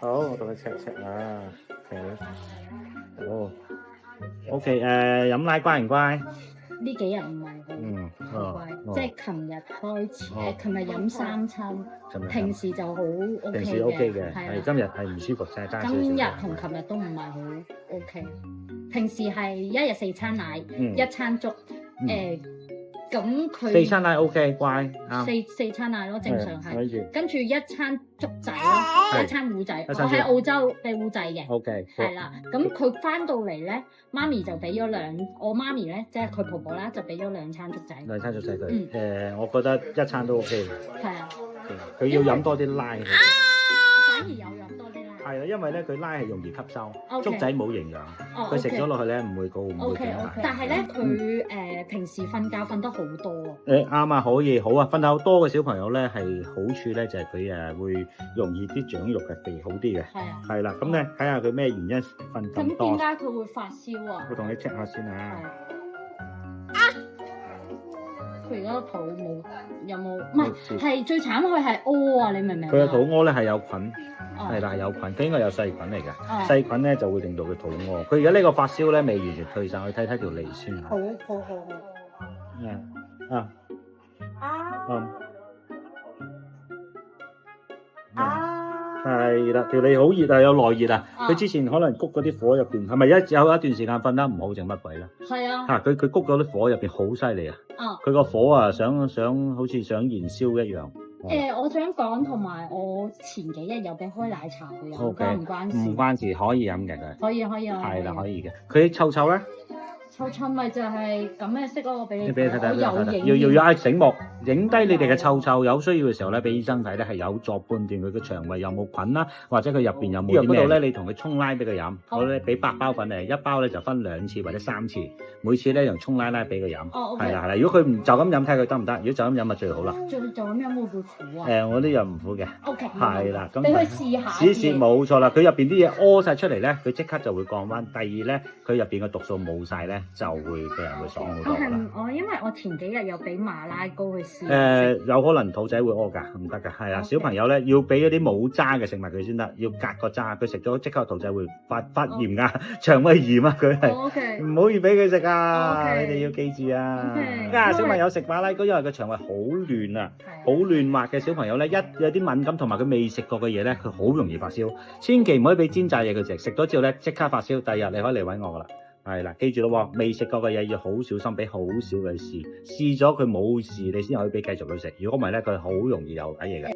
好，我同佢check check啊。好。OK，飲奶乖唔乖？呢幾日唔係好乖，即係琴日開始，琴日飲3餐，平時就好 OK 嘅。平時 OK 嘅，係今日係唔舒服啫，爭少少。今日同琴日都唔係好 OK。平時係一日4餐奶，一餐粥，咁佢4餐奶 OK 乖啱。四餐奶咯，正常係。跟住一餐粥仔咯，一餐糊仔。我喺澳洲俾糊仔嘅。OK。係啦，咁佢翻到嚟咧，媽咪就俾咗我媽咪咧，即係佢婆婆啦，就俾咗2餐粥仔。2餐粥仔佢。我覺得一餐都 OK 嘅。係啊。佢要飲多啲奶。反而有飲多啲奶。係啦，因為咧佢奶係容易吸收，粥仔冇營養，佢食咗落去咧唔會高，唔會長大。但係咧佢平時瞓覺瞓得好多。啱啊，可以好啊，瞓覺好多嘅小朋友咧係好處咧就係佢會容易啲長肉嘅，肥好啲嘅。係啊。係啦，咁咧睇下佢咩原因瞓咁多。咁點解佢會發燒啊？我同你 check 下先啊。佢而家肚有冇？唔係最慘，佢係屙啊！你明唔明？佢嘅肚屙咧係有菌，係啦係有菌，佢應該有細菌嚟嘅。細菌咧就會令到佢肚屙。佢而家呢個發燒咧未完全退散，去睇睇條脷先。好。係啦，條脷好熱啊，有內熱啊。佢之前可能谷嗰啲火入邊，係咪有一段時間瞓得唔好定乜鬼啦？係啊。佢谷嗰啲火入邊好犀利啊！佢個火啊，想好似想燃燒一樣。我想講，同埋我前幾日有俾開奶茶佢飲，關唔關事？唔關事，可以飲嘅佢。可以啊。係啦，可以嘅。佢臭臭咧？臭咪就係咁嘅色咯，我俾你睇睇。要醒目，影低你哋嘅臭，有需要嘅時候咧，俾醫生睇咧，係有助判斷佢嘅腸胃有冇菌啦，或者佢入邊有冇啲咩。嗰度咧，你同佢沖奶俾佢飲，我咧俾8包粉嚟，一包咧就分2次或者3次，每次咧用沖奶俾佢飲。係啦。如果佢唔就咁飲，睇佢得唔得？如果就咁飲咪最好啦。就咁飲會唔會苦啊？我啲又唔苦嘅。OK。係啦，咁俾佢試下。試冇錯啦，佢入邊啲嘢屙晒出嚟咧，佢即刻就會降溫。第二咧，佢入邊嘅毒素冇晒咧，就會會爽好多啦。因為我前幾日有俾馬拉糕去試。有可能肚仔會屙㗎，唔得㗎。係啊，小朋友咧要俾嗰啲冇渣嘅食物佢先得，要隔個渣。佢食咗即刻肚仔會發炎㗎，腸胃炎啊佢係。唔可以俾佢食啊！你哋要記住啊！小朋友食馬拉糕，因為個腸胃好亂啊，好亂滑嘅小朋友咧，一有啲敏感同埋佢未食過嘅嘢咧，佢好容易發燒。千祈唔可以俾煎炸嘢佢食，食咗之後咧即刻發燒，第二日你可以嚟揾我㗎啦。係啦，記住咯，未食過嘅嘢要好小心，俾好少佢試，試咗佢冇事，你先可以俾繼續佢食。如果唔係咧，佢好容易有嘢嘅。